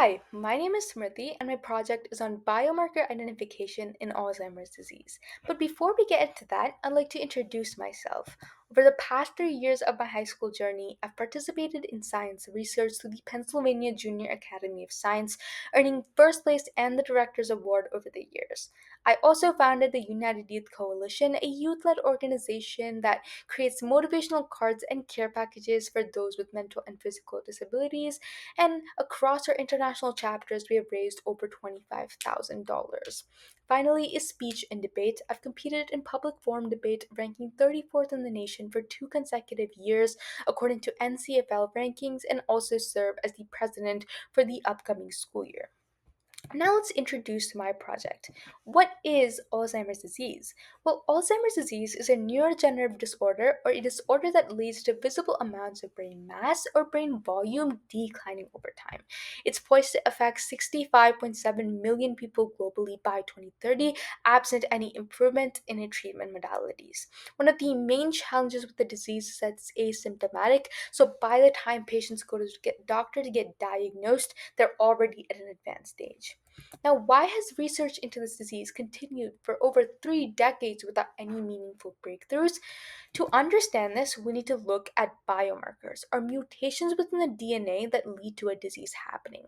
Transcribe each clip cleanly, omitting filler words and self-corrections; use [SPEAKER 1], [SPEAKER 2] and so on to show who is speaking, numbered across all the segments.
[SPEAKER 1] Hi, my name is Smriti, and my project is on biomarker identification in Alzheimer's disease. But before we get into that, I'd like to introduce myself. Over the past 3 years of my high school journey, I've participated in science research through the Pennsylvania Junior Academy of Science, earning first place and the Director's Award over the years. I also founded the United Youth Coalition, a youth led organization that creates motivational cards and care packages for those with mental and physical disabilities, and across our international chapters, we have raised over $25,000. Finally, is speech and debate. I've competed in public forum debate, ranking 34th in the nation for 2 consecutive years, according to NCFL rankings, and also serve as the president for the upcoming school year. Now let's introduce my project. What is Alzheimer's disease? Well, Alzheimer's disease is a neurodegenerative disorder or a disorder that leads to visible amounts of brain mass or brain volume declining over time. It's poised to affect 65.7 million people globally by 2030, absent any improvement in its treatment modalities. One of the main challenges with the disease is that it's asymptomatic, so by the time patients go to get doctor to get diagnosed, they're already at an advanced stage. Now, why has research into this disease continued for over 3 decades without any meaningful breakthroughs? To understand this, we need to look at biomarkers, or mutations within the DNA that lead to a disease happening.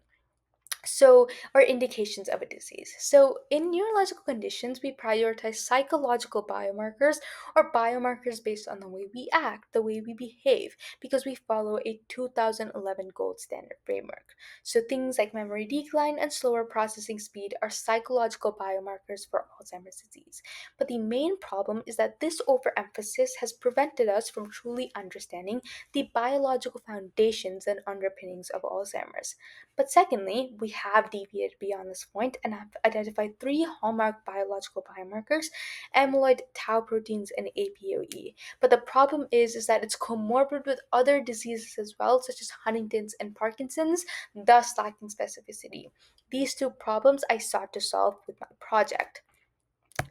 [SPEAKER 1] Or indications of a disease. So, in neurological conditions, we prioritize psychological biomarkers or biomarkers based on the way we act, the way we behave, because we follow a 2011 gold standard framework. So, things like memory decline and slower processing speed are psychological biomarkers for Alzheimer's disease. But the main problem is that this overemphasis has prevented us from truly understanding the biological foundations and underpinnings of Alzheimer's. But secondly, we have deviated beyond this point and have identified three hallmark biological biomarkers: amyloid, tau proteins, and APOE. But the problem is that it's comorbid with other diseases as well, such as Huntington's and Parkinson's, thus lacking specificity. These two problems I sought to solve with my project.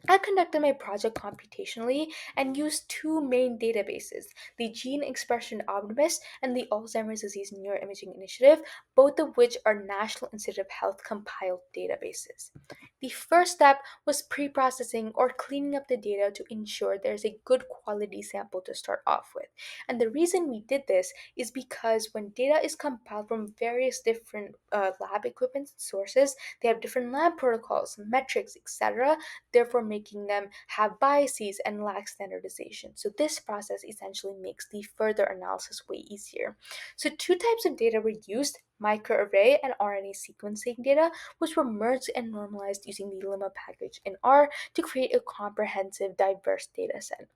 [SPEAKER 1] I conducted my project computationally and used two main databases: the Gene Expression Omnibus and the Alzheimer's Disease Neuroimaging Initiative, both of which are National Institute of Health compiled databases. The first step was pre processing or cleaning up the data to ensure there's a good quality sample to start off with. And the reason we did this is because when data is compiled from various different lab equipment sources, they have different lab protocols, metrics, etc., therefore making them have biases and lack standardization. So this process essentially makes the further analysis way easier. So two types of data were used: microarray and RNA sequencing data, which were merged and normalized using the lemma package in R to create a comprehensive, diverse data set.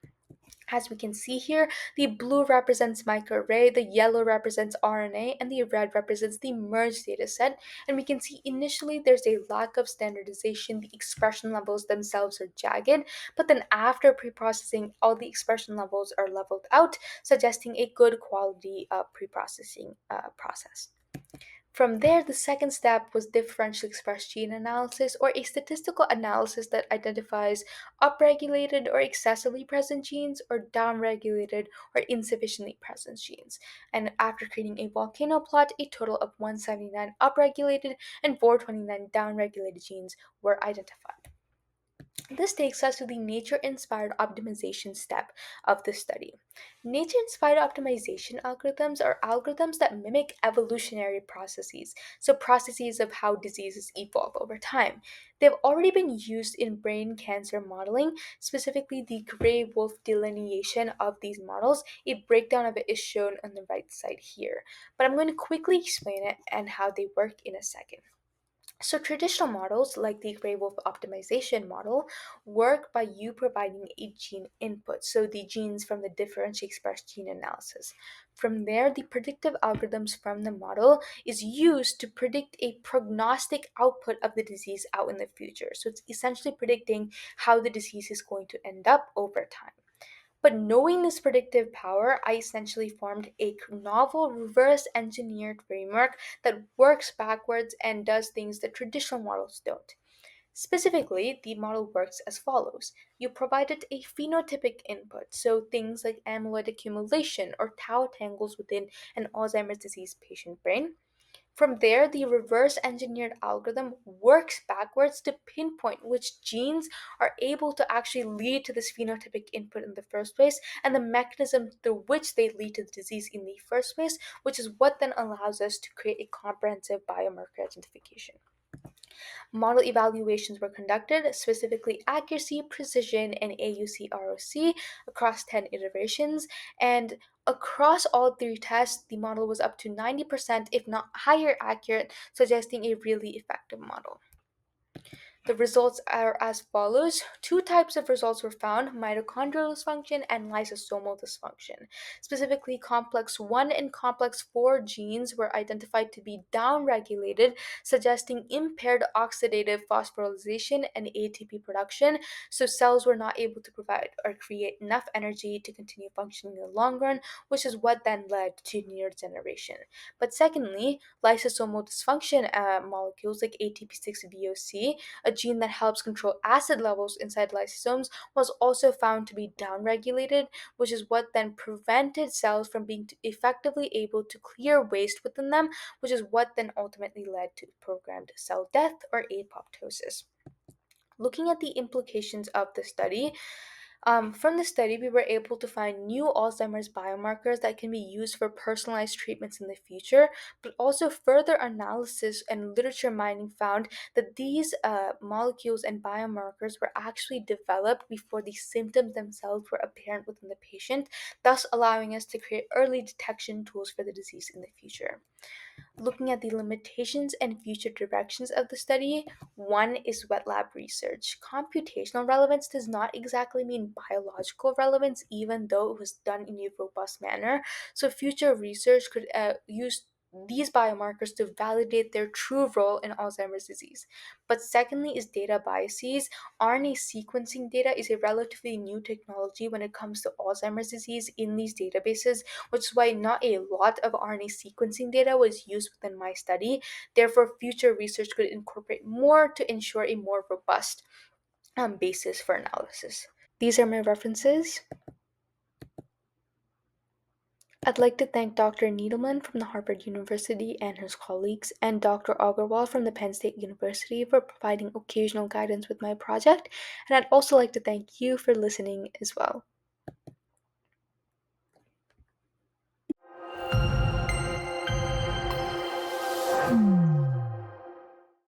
[SPEAKER 1] As we can see here, the blue represents microarray, the yellow represents RNA, and the red represents the merged dataset. And we can see initially there's a lack of standardization. The expression levels themselves are jagged, but then after pre-processing, all the expression levels are leveled out, suggesting a good quality pre-processing process. From there, the second step was differentially expressed gene analysis, or a statistical analysis that identifies upregulated or excessively present genes or downregulated or insufficiently present genes. And after creating a volcano plot, a total of 179 upregulated and 429 downregulated genes were identified. This takes us to the nature inspired optimization step of the study. Nature inspired optimization algorithms are algorithms that mimic evolutionary processes, so processes of how diseases evolve over time. They've already been used in brain cancer modeling, specifically the gray wolf delineation of these models. A breakdown of it is shown on the right side here, but I'm going to quickly explain it and how they work in a second. So, traditional models like the gray wolf optimization model work by you providing a gene input, so the genes from the differentially expressed gene analysis. From there, the predictive algorithms from the model is used to predict a prognostic output of the disease out in the future. So, it's essentially predicting how the disease is going to end up over time. But knowing this predictive power, I essentially formed a novel reverse engineered framework that works backwards and does things that traditional models don't. Specifically, the model works as follows. You provided a phenotypic input, so things like amyloid accumulation or tau tangles within an Alzheimer's disease patient brain. From there, the reverse engineered algorithm works backwards to pinpoint which genes are able to actually lead to this phenotypic input in the first place and the mechanism through which they lead to the disease in the first place, which is what then allows us to create a comprehensive biomarker identification. Model evaluations were conducted, specifically accuracy, precision, and AUC ROC across 10 iterations. And across all three tests, the model was up to 90%, if not higher, accurate, suggesting a really effective model. The results are as follows. Two types of results were found: mitochondrial dysfunction and lysosomal dysfunction. Specifically, complex 1 and complex 4 genes were identified to be downregulated, suggesting impaired oxidative phosphorylation and ATP production, so cells were not able to provide or create enough energy to continue functioning in the long run, which is what then led to neurodegeneration. But secondly, lysosomal dysfunction molecules like ATP6-VOC, a gene that helps control acid levels inside lysosomes, was also found to be downregulated, which is what then prevented cells from being effectively able to clear waste within them, which is what then ultimately led to programmed cell death or apoptosis. Looking at the implications of the study, from the study, we were able to find new Alzheimer's biomarkers that can be used for personalized treatments in the future, but also further analysis and literature mining found that these molecules and biomarkers were actually developed before the symptoms themselves were apparent within the patient, thus allowing us to create early detection tools for the disease in the future. Looking at the limitations and future directions of the study, one is wet lab research. Computational relevance does not exactly mean biological relevance, even though it was done in a robust manner. So, future research could use these biomarkers to validate their true role in Alzheimer's disease. But secondly, is data biases. RNA sequencing data is a relatively new technology when it comes to Alzheimer's disease in these databases, which is why not a lot of RNA sequencing data was used within my study. Therefore, future research could incorporate more to ensure a more robust basis for analysis. These are my references. I'd like to thank Dr. Needleman from the Harvard University and his colleagues, and Dr. Agarwal from the Penn State University for providing occasional guidance with my project. And I'd also like to thank you for listening as well.